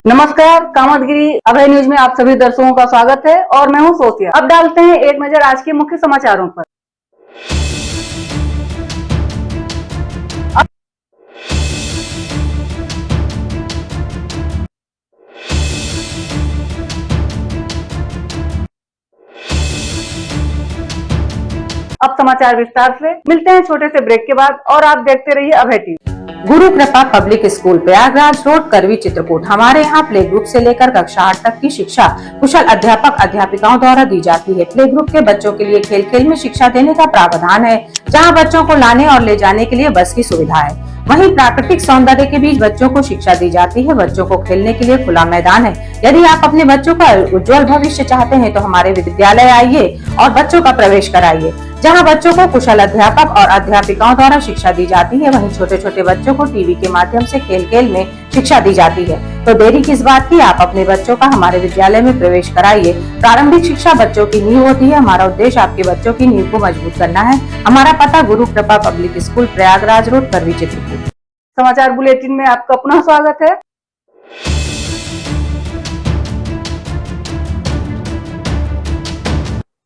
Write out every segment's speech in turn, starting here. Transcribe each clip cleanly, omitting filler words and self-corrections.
नमस्कार, कामतगिरी अभय न्यूज में आप सभी दर्शकों का स्वागत है और मैं हूं सोफिया। अब डालते हैं एक नजर आज के मुख्य समाचारों पर। अब समाचार विस्तार से। मिलते हैं छोटे से ब्रेक के बाद और आप देखते रहिए अभय टीवी। गुरु कृपा पब्लिक स्कूल प्रयागराज रोड करवी चित्रकूट। हमारे यहाँ प्ले ग्रुप से लेकर कक्षा 8 तक की शिक्षा कुशल अध्यापक अध्यापिकाओं द्वारा दी जाती है। प्ले ग्रुप के बच्चों के लिए खेल खेल में शिक्षा देने का प्रावधान है, जहाँ बच्चों को लाने और ले जाने के लिए बस की सुविधा है। वहीं प्राकृतिक सौंदर्य के बीच बच्चों को शिक्षा दी जाती है। बच्चों को खेलने के लिए खुला मैदान है। यदि आप अपने बच्चों का उज्जवल भविष्य चाहते हैं तो हमारे विद्यालय आइए और बच्चों का प्रवेश कराइए, जहां बच्चों को कुशल अध्यापक और अध्यापिकाओं द्वारा शिक्षा दी जाती है। वहीं छोटे छोटे बच्चों को टीवी के माध्यम से खेल खेल में शिक्षा दी जाती है। तो देरी किस बात की, आप अपने बच्चों का हमारे विद्यालय में प्रवेश कराइए। प्रारंभिक शिक्षा बच्चों की नींव होती है। हमारा उद्देश्य आपके बच्चों की नींव को मजबूत करना है। हमारा पता गुरु कृपा पब्लिक स्कूल प्रयागराज रोड करवी चित्रकूट। समाचार बुलेटिन में आपका पुनः स्वागत है।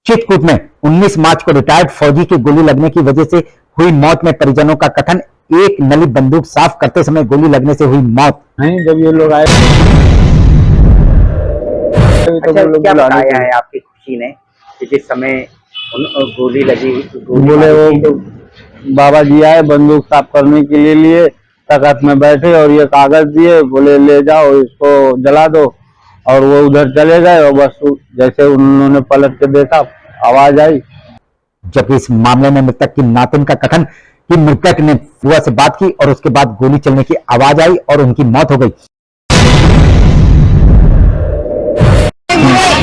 चित्रकूट में 19 मार्च को रिटायर्ड फौजी की गोली लगने की वजह से हुई मौत में परिजनों का कथन, एक नली बंदूक साफ करते समय गोली लगने से हुई मौत। नहीं, जब ये लोग आए तो क्या बताया है आपकी खुशी ने कि जिस समय गोली लगी, बोले वो बाबा जी आए बंदूक साफ करने के लिए तख्त में बैठे और ये कागज दिए, बोले ले जाओ इसको जला दो, और वो उधर चले गए और बस जैसे उन्होंने पलट के देखा आवाज आई। जबकि इस मामले में मृतक की नातिन का कथन कि मृतक ने बुआ से बात की और उसके बाद गोली चलने की आवाज आई और उनकी मौत हो गई।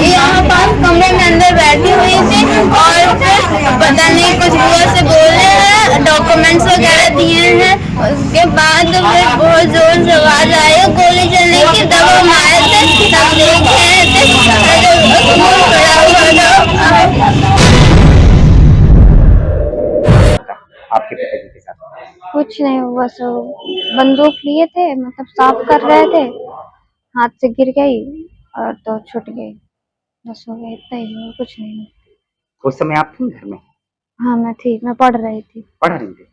यहाँ पास कमरे में अंदर बैठी हुई थी और फिर पता नहीं कुछ बुआ से बोले हैं, डॉक्यूमेंट्स वगैरह दिए हैं। उसके बाद फिर बहुत जोर से आवाज आई गोली चलने की, तब हम आए थे, तब देख रहे थे आपके पिताजी के साथ कुछ नहीं, बस बंदूक लिए थे, मतलब साफ कर रहे थे, हाथ से गिर गई और तो छूट गई, बस हो गया, इतना ही, और कुछ नहीं। उस समय आप थी घर में? हाँ मैं थी, मैं पढ़ रही थी। पढ़ रही थी?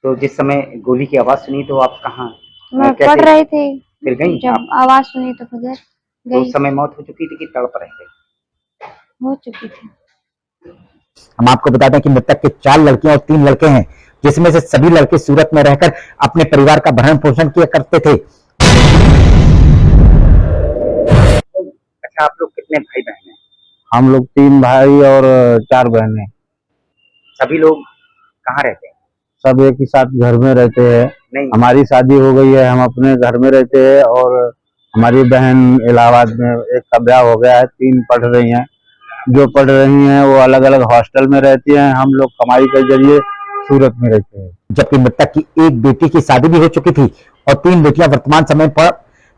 तो जिस समय गोली की आवाज सुनी तो आप कहाँ? मैं पढ़ रही थी, फिर गई जब आवाज सुनी तो फिर तो गई। उस समय मौत हो चुकी थी कि तड़प रहे थे? हो चुकी थी। हम आपको बता दें कि मृतक के 4 लड़कियां और 3 लड़के हैं, जिसमें से सभी लड़के सूरत में रहकर अपने परिवार का भरण पोषण किया करते थे। अच्छा, आप लोग कितने भाई बहन हैं? हम लोग 3 भाई और 4 बहनें। सभी लोग कहाँ रहते हैं? सब एक ही साथ घर में रहते हैं। नहीं, हमारी शादी हो गई है, हम अपने घर में रहते हैं और हमारी बहन इलाहाबाद में, एक का ब्याह हो गया है, 3 पढ़ रही हैं। जो पढ़ रही हैं वो अलग अलग हॉस्टल में रहती हैं, हम लोग कमाई के जरिए सूरत में रहते हैं। जबकि मृतक की एक बेटी की शादी भी हो चुकी थी और 3 बेटियां वर्तमान समय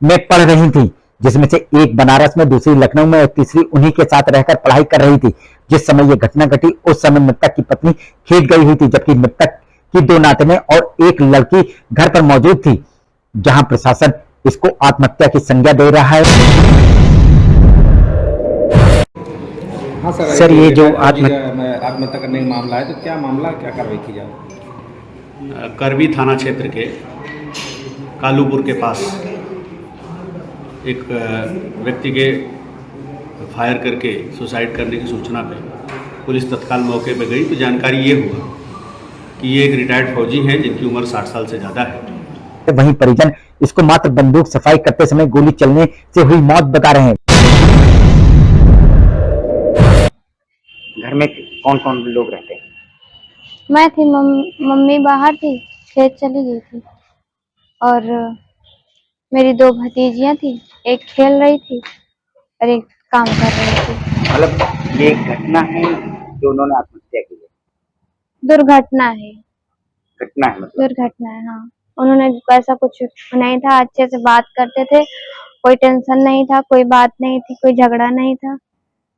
में पढ़ रही थी, जिसमें से एक बनारस में, दूसरी लखनऊ में और तीसरी उन्हीं के साथ रहकर पढ़ाई कर रही थी। जिस समय यह घटना घटी उस समय मृतक की पत्नी खेत गई हुई थी, जबकि मृतक की 2 नातिनें और एक लड़की घर पर मौजूद थी, जहां प्रशासन इसको आत्महत्या की संज्ञा दे रहा है। हाँ सर, ये जो आत्महत्या करने का मामला है, तो क्या मामला, क्या कार्रवाई की जाए? करवी थाना क्षेत्र के कालूपुर के पास एक व्यक्ति के फायर करके सुसाइड करने की सूचना पे पुलिस तत्काल मौके पर गई तो जानकारी ये हुआ कि ये एक रिटायर्ड फौजी हैं जिनकी उम्र 60 साल से ज़्यादा है। वहीं परिजन इसको मात्र बंदूक सफाई करते समय गोली चलने से हुई मौत बता रहे हैं। घर में कौन कौन लोग रहते हैं? मैं थी, मम्मी बाहर थी, खेत चली गई थी, और मेरी 2 भतीजियां थी, एक खेल रही थी और एक काम कर रही थी। मतलब ये घटना है जो उन्होंने आत्महत्या की है? दुर्घटना है। घटना है मतलब? दुर्घटना है, हाँ। उन्होंने ऐसा कुछ नहीं था, अच्छे से बात करते थे, कोई टेंशन नहीं था, कोई बात नहीं थी, कोई झगड़ा नहीं था,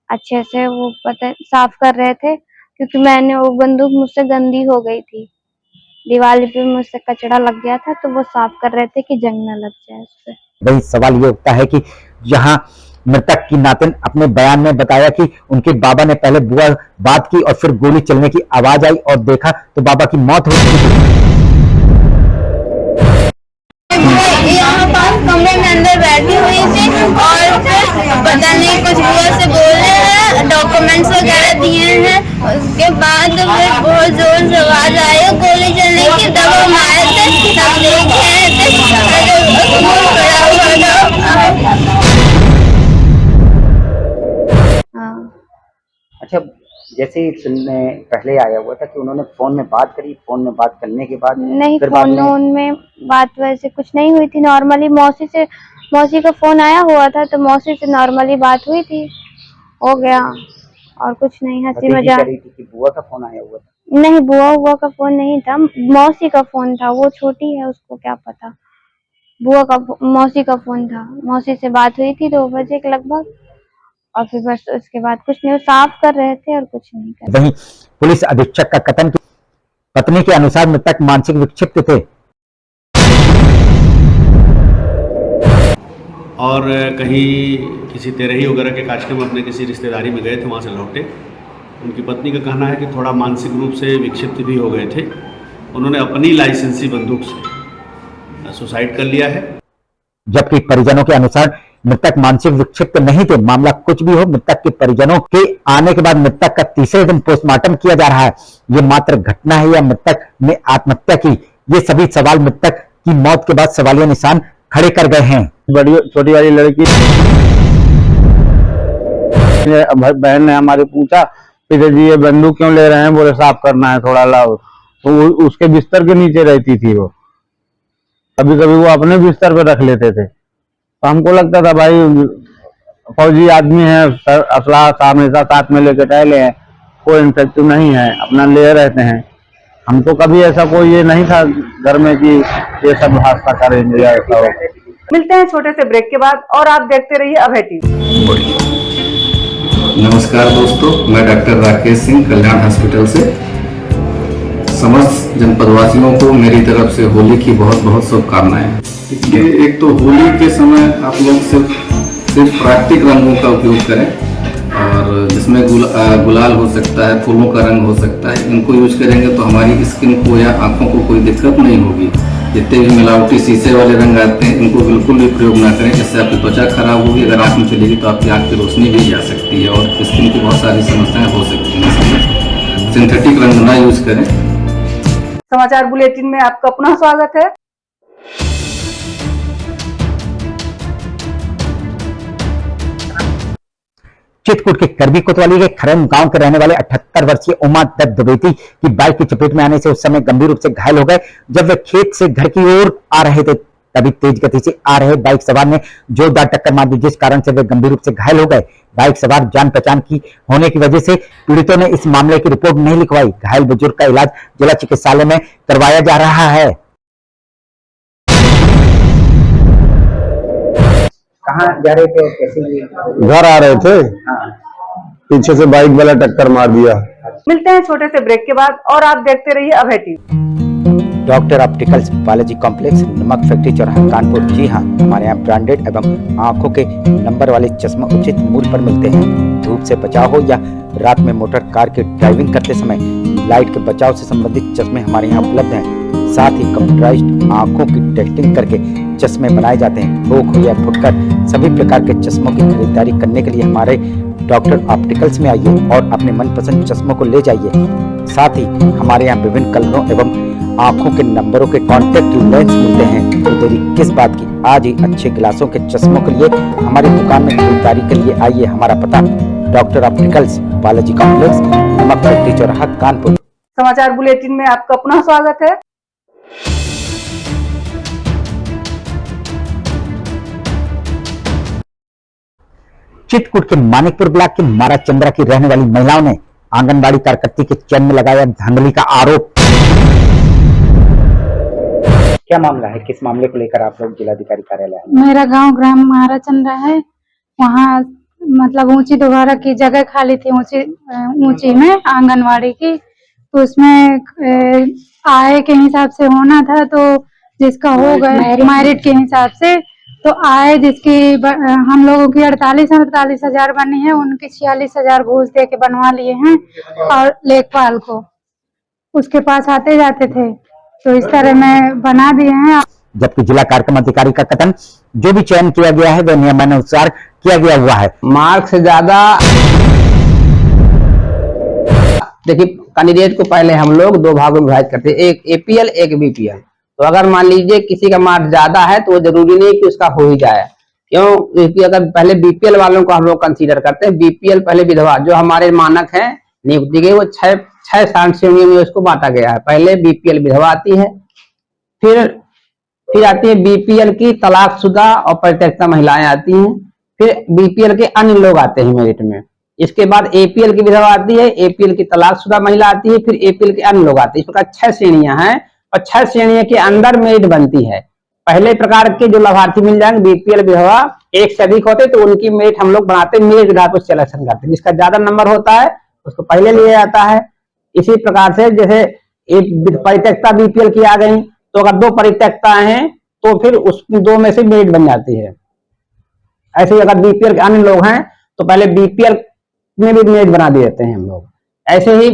अच्छे से वो पता साफ कर रहे थे। क्योंकि मैंने वो बंदूक मुझसे गंदी हो गई थी, दिवाली पे मुझसे कचड़ा लग गया था, तो वो साफ कर रहे थे कि जंग न लग जाए उससे। वही सवाल ये उठता है कि जहां मृतक की नातिन अपने बयान में बताया कि उनके बाबा ने पहले बुआ बात की और फिर गोली चलने की आवाज आई और देखा तो बाबा की मौत हो चुकी थी। यहाँ पास कमरे में अंदर बैठी हुई थी और फिर पता नहीं कुछ बुआ से बोले हैं, डॉक्यूमेंट्स वगैरह दिए हैं। उसके बाद फिर बहुत जोर से आवाज आई गोली चलने की, तब हम आए थे, तब देख रहे थे। अच्छा, जैसे ही सुनने पहले आया हुआ था कि उन्होंने फोन में बात करी, फोन में बात करने के बाद नहीं, फिर बाद फोन में बात वैसे कुछ नहीं हुई थी। नॉर्मली मौसी का फोन आया हुआ था तो मौसी से नॉर्मली बात हुई थी, हो गया और कुछ नहीं। हंसी मजाक। कह रही थी कि बुआ का फोन आया हुआ था। नहीं, बुआ का फोन नहीं था, मौसी का फोन था। वो छोटी है, उसको क्या पता। मौसी का फोन था। मौसी से बात हुई थी 2 बजे के लगभग और फिर बस उसके बाद कुछ नहीं, वो साफ कर रहे थे और कुछ नहीं कर रहे। वहीं पुलिस अधीक्षक का कथन कि पत्नी के अनुसार मृतक मानसिक विक्षिप्त थे और कहीं किसी तेरही वगैरह के कार्यक्रम में अपने किसी रिश्तेदारी में गए थे, वहाँ से लौटे। उनकी पत्नी का कहना है कि थोड़ा मानसिक रूप से विक्षिप्त भी हो गए थे। उन्होंने अपनी लाइसेंसी बंदूक से सुसाइड कर लिया है। जबकि परिजनों के अनुसार मृतक मानसिक विक्षिप्त नहीं थे। मामला कुछ भी हो, मृतक के परिजनों के आने के बाद मृतक का तीसरे दिन पोस्टमार्टम किया जा रहा है। ये मात्र घटना है या मृतक ने आत्महत्या की, ये सभी सवाल मृतक की मौत के बाद सवालिया निशान खड़े कर गए हैं। बड़ी छोटी वाली लड़की बहन ने हमारे पूछा, पिताजी ये बंदूक क्यों ले रहे हैं? बोले साफ करना है, थोड़ा लाओ। तो उसके बिस्तर के नीचे रहती थी वो। कभी कभी वो अपने बिस्तर पे रख लेते थे। तो हमको लगता था भाई फौजी आदमी है, असला हमेशा साथ में लेके टहले हैं, कोई इन्फेक्टिव नहीं है, अपना ले रहते हैं। हमको कभी ऐसा कोई ये नहीं था घर में कि ये सब हादसा करेंगे या ऐसा हो। मिलते हैं छोटे से ब्रेक के बाद और आप देखते रहिए अभय टीवी। नमस्कार दोस्तों, मैं डॉक्टर राकेश सिंह कल्याण हॉस्पिटल से। समस्त जनपदवासियों को मेरी तरफ से होली की बहुत बहुत शुभकामनाएं। देखिए, एक तो होली के समय आप लोग सिर्फ प्राकृतिक रंगों का उपयोग करें और जिसमें गुलाल हो सकता है, फूलों का रंग हो सकता है। इनको यूज करेंगे तो हमारी स्किन को या आंखों को कोई दिक्कत नहीं होगी। जितने भी मिलावटी शीशे वाले रंग आते हैं इनको बिल्कुल भी प्रयोग ना करें, इससे आपकी त्वचा खराब होगी। अगर आँख में चलेगी तो आपकी आँख की रोशनी भी जा सकती है और स्किन की बहुत सारी समस्याएं हो सकती हैं। सिंथेटिक रंग ना यूज करें। समाचार बुलेटिन में आपका पुनः स्वागत है। चित्रकूट के करबी कोतवाली के खरन गांव के रहने वाले 78 वर्षीय उमा दत्त द्विवेदी की बाइक की चपेट में आने से उस समय गंभीर रूप से घायल हो गए। जब वे खेत से घर की ओर आ रहे थे तभी तेज गति से आ रहे बाइक सवार ने जोरदार टक्कर मार दी, जिस कारण से वे गंभीर रूप से घायल हो गए। बाइक सवार जान पहचान की होने की वजह से पीड़ितों ने इस मामले की रिपोर्ट नहीं लिखवाई। घायल बुजुर्ग का इलाज जिला चिकित्सालय में करवाया जा रहा है। कहाँ जा रहे थे और कैसे? घर आ रहे थे, पीछे से बाइक वाला टक्कर मार दिया। मिलते हैं छोटे से ब्रेक के बाद और आप देखते रहिए Abhay TV. Doctor opticals Balaji complex, नमक फैक्ट्री चौराहा, कानपुर। जी हाँ, हमारे यहाँ ब्रांडेड एवं आंखों के नंबर वाले चश्मा उचित मूल्य पर मिलते हैं। धूप से बचाव हो या रात में मोटर कार की ड्राइविंग करते समय लाइट के बचाव से संबंधित चश्मे हमारे यहाँ उपलब्ध हैं। साथ ही कंप्यूटराइज्ड आंखों की टेस्टिंग करके चश्मे बनाए जाते हैं। थोक हो या फुटकर सभी प्रकार के चश्मों की खरीदारी करने के लिए हमारे डॉक्टर ऑप्टिकल्स में आइए और अपने मनपसंद चश्मों को ले जाइए। साथ ही हमारे यहाँ विभिन्न कलरों एवं आंखों के नंबरों के कॉन्टेक्ट लेंस मिलते हैं। तो देरी किस बात की, आज ही अच्छे गिलासों के चश्मों के लिए हमारी दुकान में खरीदारी के लिए आइए। हमारा पता डॉक्टर ऑप्टिकल्स बालाजी कॉम्प्लेक्स, नमक फैक्ट्री चौराहा, कानपुर। समाचार बुलेटिन में आपका पुनः स्वागत है। चित्रकूट के मानिकपुर ब्लॉक की मारा चंद्रा की रहने वाली महिलाओं ने आंगनबाड़ी कार्यकर्ती के चैन में लगाया धांधली का आरोप। क्या मामला है, किस मामले को लेकर आप लोग जिलाधिकारी कार्यालय आए? मेरा गांव ग्राम मारा चंद्रा है। वहाँ मतलब ऊंची दोबारा की जगह खाली थी, ऊंची में आंगनवाड़ी की, तो उसमें आय के हिसाब से होना था, तो जिसका हो गए मेरिट के हिसाब से तो आए जिसकी हम लोगों की 48,000 बनी है, उनकी 46,000 घूस दे के बनवा लिए हैं। और लेखपाल को उसके पास आते जाते थे, तो इस तरह में बना दिए हैं। जबकि जिला कार्यक्रम अधिकारी का कथन, जो भी चयन किया गया है वह नियमानुसार किया गया हुआ है। मार्क्स से ज्यादा देखिए, कैंडिडेट को पहले हम लोग दो भागों में विभाजित करते हैं, एक एपीएल एक बीपीएल। तो अगर मान लीजिए किसी का मार्क्स ज्यादा है तो वो जरूरी नहीं कि उसका हो ही जाए, क्यों? क्योंकि अगर पहले बीपीएल वालों को हम लोग कंसीडर करते हैं। बीपीएल पहले विधवा, जो हमारे मानक है नियुक्ति के, वो छह श्रेणियों में उसको बांटा गया है। पहले बीपीएल विधवा आती है, फिर आती है बीपीएल की तलाकशुदा और परित्यक्ता महिलाएं आती हैं, फिर बीपीएल के अन्य लोग आते हैं मेरिट में। इसके बाद एपीएल की विधवा आती है, एपीएल की तलाकशुदा महिला आती है, फिर एपीएल के अन्य लोग आते हैं। इस प्रकार 6 श्रेणियां हैं और 6 श्रेणियों के अंदर मेरिट बनती है। पहले प्रकार के जो लाभार्थी मिल जाएंगे बीपीएल विधवा, एक से अधिक होते तो उनकी मेरिट हम लोग बनाते, मेरिट के आधार पर सिलेक्शन करते हैं। जिसका ज्यादा नंबर होता है उसको पहले लिया जाता है। इसी प्रकार से जैसे एक परित्यक्ता बीपीएल की आ गई, तो अगर 2 परित्यक्ता हैं तो फिर उस 2 में से मेरिट बन जाती है। ऐसे ही अगर बीपीएल के अन्य लोग हैं तो पहले बीपीएल में भी मेरिट बना देते हैं हम लोग। ऐसे ही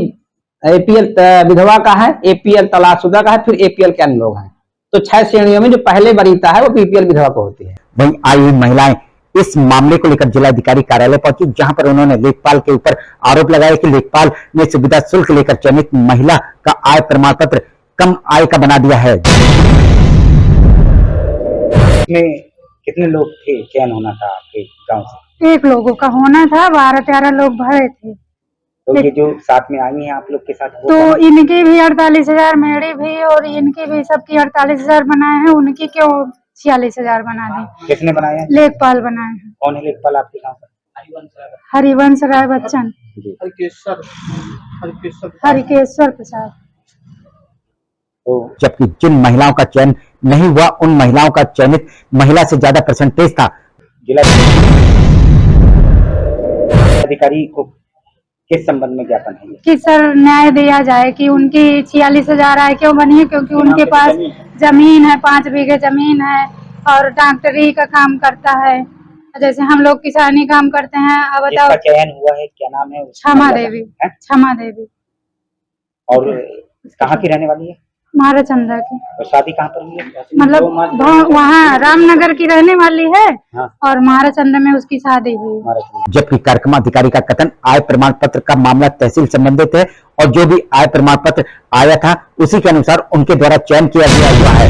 एपीएल विधवा का है, एपीएल तलाकशुदा का है, फिर एपीएल के अन्य लोग हैं। तो 6 श्रेणियों में जो पहले वरीयता है वो बीपीएल विधवा को होती है। वहीं आई हुई महिलाएं इस मामले को लेकर जिलाधिकारी कार्यालय पहुंची, जहां पर उन्होंने लेखपाल के ऊपर आरोप लगाया कि लेखपाल ने सुविधा शुल्क लेकर चयनित महिला का आय प्रमाण पत्र कम आय का बना दिया है। इसमें कितने लोग थे, चयन होना था आपके गांव से? 1 लोगों का होना था, 12-13 लोग भरे थे। तो ये जो साथ में आई हैं आप लोग के साथ, तो इनकी भी 48,000, मेरी भी और इनकी भी, सबकी 48,000 बनाए हैं। उनकी क्यों 46,000 बना दी? किसने बनाए हैं? लेखपाल बनाए हैं। कौन है लेखपाल आपके गांव का? हरिवंश राय बच्चन, हरिकेश्वर प्रसाद। जबकि जिन महिलाओं का चयन नहीं हुआ उन महिलाओं का चयनित महिला से ज्यादा परसेंटेज था। जिला अधिकारी को किस संबंध में ज्ञापन है? कि सर न्याय दिया जाए कि उनकी 46,000 आय क्यों बनी है, क्योंकि उनके पास जमीन है, 5 बीघे जमीन है और डॉक्टरी का काम करता है, जैसे हम लोग किसानी काम करते हैं। अब बताओ, चयन हुआ है, क्या नाम है? क्षमा देवी। क्षमा देवी। और कहाँ की रहने वाली है? महाराचंद्रा की। और शादी कहाँ पर हुई है? मतलब वहाँ रामनगर की रहने वाली है। हाँ। और महाराचंद्र में उसकी शादी हुई। जबकि कार्यक्रम अधिकारी का कथन, आय प्रमाण पत्र का मामला तहसील संबंधित है और जो भी आय प्रमाण पत्र आया था उसी के अनुसार उनके द्वारा चयन किया गया हुआ है।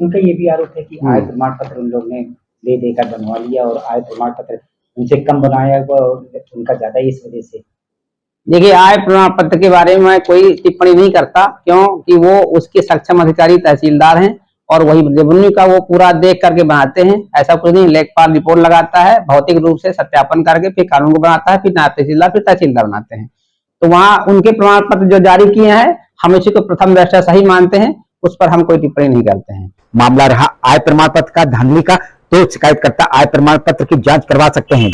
उनका ये भी आरोप है कि आय प्रमाण पत्र उन लोग ने ले देकर बनवा लिया और आय प्रमाण पत्र उनसे कम बनाया हुआ और उनका ज्यादा, इस वजह से। देखिए, आय प्रमाण पत्र के बारे में मैं कोई टिप्पणी नहीं करता, क्योंकि वो उसके सक्षम अधिकारी तहसीलदार हैं और वही रेवेन्यू का वो पूरा देख करके बनाते हैं। ऐसा कुछ नहीं, लेखपाल रिपोर्ट लगाता है, भौतिक रूप से सत्यापन करके फिर कानून को बनाता है, फिर नायब तहसीलदार, फिर तहसीलदार बनाते हैं। तो वहाँ उनके प्रमाण पत्र जो जारी किए हैं, हम इसी को प्रथम दृष्टया सही मानते हैं, उस पर हम कोई टिप्पणी नहीं करते हैं। मामला रहा आय प्रमाण पत्र का धांधली का, तो शिकायतकर्ता आय प्रमाण पत्र की जांच करवा सकते हैं।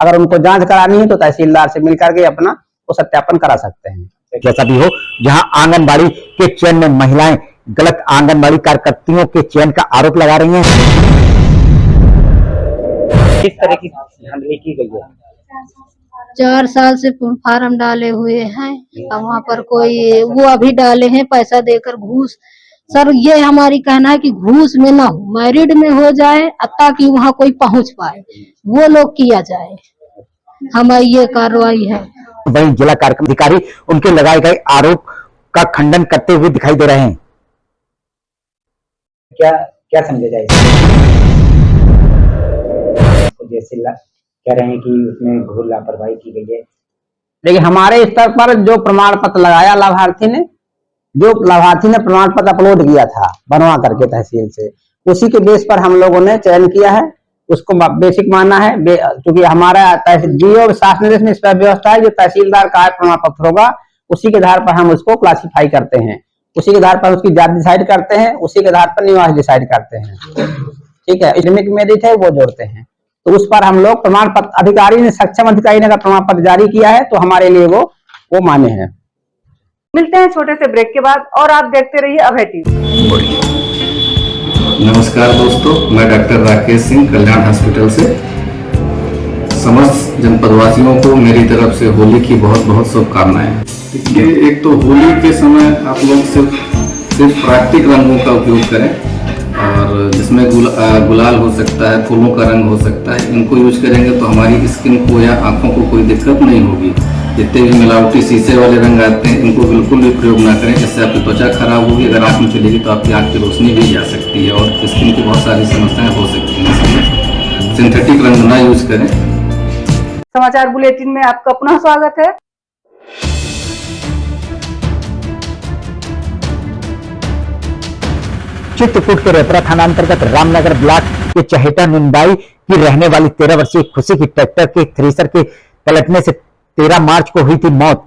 अगर उनको जांच करानी है तो तहसीलदार से मिलकर के अपना वो सत्यापन करा सकते हैं। जैसा भी हो, जहां आंगनबाड़ी के चयन में महिलाएं गलत आंगनबाड़ी कार्यकर्तियों के चयन का आरोप लगा रही हैं। किस तरह की धांधली की गई है? 4 साल से फार्म डाले हुए हैं और वहाँ पर कोई वो अभी डाले हैं पैसा देकर घूस। सर ये हमारी कहना है कि घूस में ना हो, मैरिड में हो जाए ताकि वहाँ कोई पहुँच पाए, वो लोग किया जाए। हमारी ये कार्रवाई है। वहीं जिला कार्यक्रम अधिकारी उनके लगाए गए आरोप का खंडन करते हुए दिखाई दे रहे हैं। क्या समझा जाए? जैसे कह रहे हैं कि उसमें घोर लापरवाही की गई है। देखिए, हमारे स्तर पर जो प्रमाण पत्र लगाया लाभार्थी ने, प्रमाण पत्र अपलोड किया था बनवा करके तहसील से, उसी के बेस पर हम लोगों ने चयन किया है। उसको बेसिक मानना है, क्योंकि हमारा DO शासन निर्देश में इस पर व्यवस्था है, जो तहसीलदार का आय प्रमाण पत्र होगा उसी के आधार पर हम उसको क्लासिफाई करते हैं, उसी के आधार पर उसकी जाति डिसाइड करते हैं, उसी के आधार पर निवास डिसाइड करते हैं। ठीक है, एकेडमिक मेरिट है वो जोड़ते हैं, तो उस पर हम लोग प्रमाण पत्र, अधिकारी ने, सक्षम अधिकारी ने अगर प्रमाण पत्र जारी किया है तो हमारे लिए वो मान्य है। मिलते हैं छोटे से ब्रेक के बाद और आप देखते रहिए अभय टीवी। नमस्कार दोस्तों, मैं डॉक्टर राकेश सिंह कल्याण हॉस्पिटल से समस्त जनपदवासियों को मेरी तरफ से होली की बहुत बहुत शुभकामनाएं। देखिए, एक तो होली के समय आप लोग सिर्फ प्राकृतिक रंगों का उपयोग करें और जिसमें गुलाल हो सकता है, फूलों का रंग हो सकता है, इनको यूज करेंगे तो हमारी स्किन को या आंखों को कोई दिक्कत नहीं होगी। जितने भी मिलावटी शीशे वाले रंग आते हैं इनको बिल्कुल भी प्रयोग ना करें, इससे आपकी त्वचा खराब होगी। अगर आँख में चलेगी तो आपकी आँख की रोशनी भी जा सकती है और स्किन की बहुत सारी समस्याएं हो सकती हैं। इसलिए सिंथेटिक रंग ना यूज करें। समाचार बुलेटिन में आपका पुनः स्वागत है। चित्रकूट के रेपरा थाना अंतर्गत रामनगर ब्लॉक के चहेटा नुनबाई की रहने वाली 13 वर्षीय खुशी की ट्रैक्टर के थ्रेसर के पलटने से 13 मार्च को हुई थी मौत।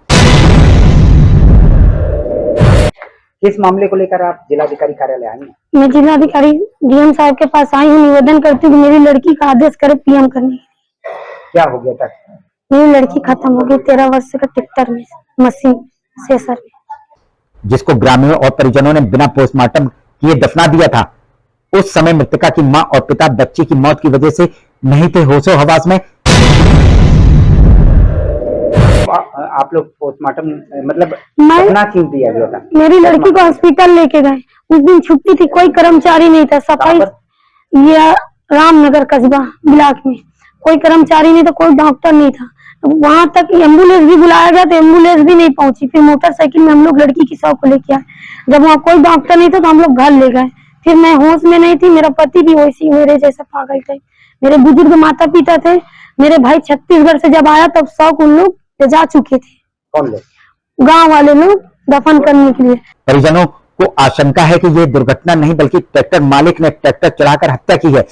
किस मामले को लेकर आप जिलाधिकारी कार्यालय आई हैं? मैं जिलाधिकारी डीएम साहब के पास आई हूँ, निवेदन करती हूँ मेरी लड़की का आदेश करे पीएम करने। क्या हो गया था? मेरी लड़की खत्म हो गई 13 वर्ष का ट्रैक्टर में मशीन से सर, जिसको ग्रामीणों और परिजनों ने बिना पोस्टमार्टम किए दफना दिया था। उस समय मृतका की मां और पिता बच्ची की मौत की वजह से नहीं थे होशो हवास में। आप लोग पोस्टमार्टम मतलब दफना क्यों दिया गया था? मेरी लड़की को हॉस्पिटल लेके गए, उस दिन छुट्टी थी, कोई कर्मचारी नहीं था। सफाई ये रामनगर कस्बा ब्लॉक में कोई कर्मचारी नहीं था, कोई डॉक्टर नहीं था। वहां तक एम्बुलेंस भी बुलाया गया तो एम्बुलेंस भी नहीं पहुंची। फिर मोटरसाइकिल में हम लोग लड़की की शव को लेके आए। जब वहाँ कोई डॉक्टर नहीं था तो हम लोग घर ले गए। फिर मैं होश में नहीं थी, मेरा पति भी वैसी मेरे जैसा पागल थे। मेरे बुजुर्ग माता पिता थे। मेरे भाई छत्तीसगढ़ से जब आया तब शव उन लोग जा चुके थे। कौन लोग? गाँव वाले लोग दफन करने के लिए। परिजनों को आशंका है कि ये दुर्घटना नहीं बल्कि ट्रैक्टर मालिक ने ट्रैक्टर चढ़ाकर हत्या की है।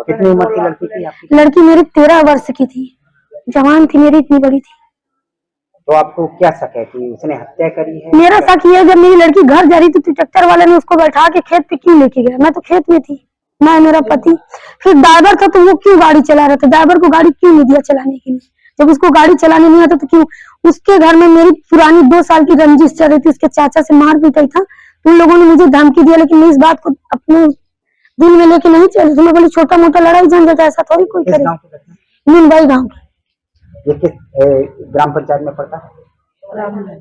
कितनी उम्र की लड़की थी आपकी? लड़की मेरी 13 वर्ष की थी, जवान थी, मेरी इतनी बड़ी थी। तो आपको क्या शक है कि उसने हत्या करी है? मेरा शक ये है, जब मेरी लड़की घर जा रही थी तो ट्रैक्टर वाले ने उसको बैठा के खेत पे क्यों लेके गया? मैं तो खेत में थी, मैं मेरा पति। फिर ड्राइवर था तो वो क्यों गाड़ी चला रहा था? ड्राइवर को गाड़ी क्यों नहीं दिया चलाने के लिए? जब उसको गाड़ी चलाने नहीं आता तो क्यों? उसके घर में मेरी पुरानी 2 साल की रंजिश चल रही थी, उसके चाचा से मार पीटाई था। उन लोगों ने मुझे धमकी दिया, लेकिन मैं इस बात को अपने दिल में लेके नहीं चली। तो मैं बोली छोटा मोटा लड़ाई झंझट ऐसा थोड़ी कोई करे। नुनबाई गाँव की। ये किस ग्राम पंचायत में पड़ता है?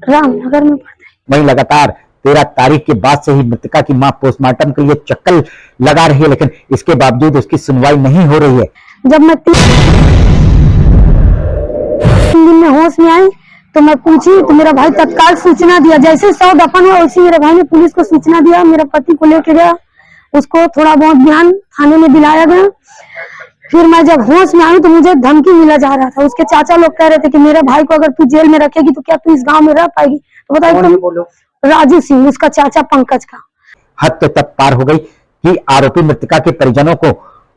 रामनगर में पड़ता है। वहीं लगातार 13 तारीख के बाद से ही मृतका की मां पोस्टमार्टम के लिए चक्कर लगा रही है, लेकिन इसके बावजूद उसकी सुनवाई नहीं हो रही है। जब मैं 3 दिन में होश में आई तो मैं पूछी तो मेरा भाई तत्काल सूचना दिया। जैसे शव दफन हुआ उसी मेरे भाई ने पुलिस को सूचना दिया। मेरा पति को लेके गया, उसको थोड़ा बहुत ध्यान थाने में दिलाया गया। फिर मैं जब होश में आई तो मुझे धमकी मिला जा रहा था। उसके चाचा लोग कह रहे थे कि मेरे भाई को अगर तू जेल में रखेगी तो क्या तू इस गांव में रह पाएगी? तो बताइए तुम। राजू सिंह, उसका चाचा पंकज का। हद तो तक पार हो गई कि आरोपी मृतका के परिजनों को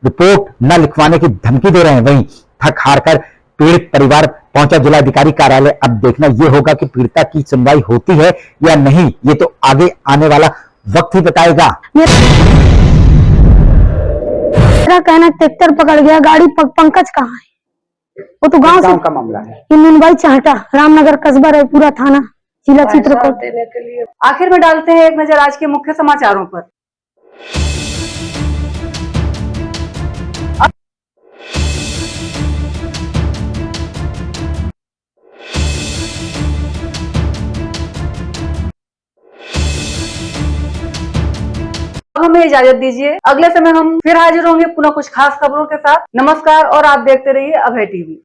रिपोर्ट न लिखवाने की धमकी दे रहे हैं। वहीं थक हार कर पीड़ित परिवार पहुंचा जिलाधिकारी कार्यालय। अब देखना यह होगा कि पीड़िता की सुनवाई होती है या नहीं, ये तो आगे आने वाला वक्त ही बताएगा। मेरा कहना ट्रैक्टर पकड़ गया, गाड़ी पंकज कहाँ है? वो तो गांव का मामला है। नुनबाई चहेटा, रामनगर कस्बा, रायपुरा थाना, जिला चित्रकूट। आखिर में डालते हैं एक नजर आज के मुख्य समाचारों पर। अब हमें इजाजत दीजिए। अगले समय हम फिर हाजिर होंगे पुनः कुछ खास खबरों के साथ। नमस्कार और आप देखते रहिए अभय टीवी।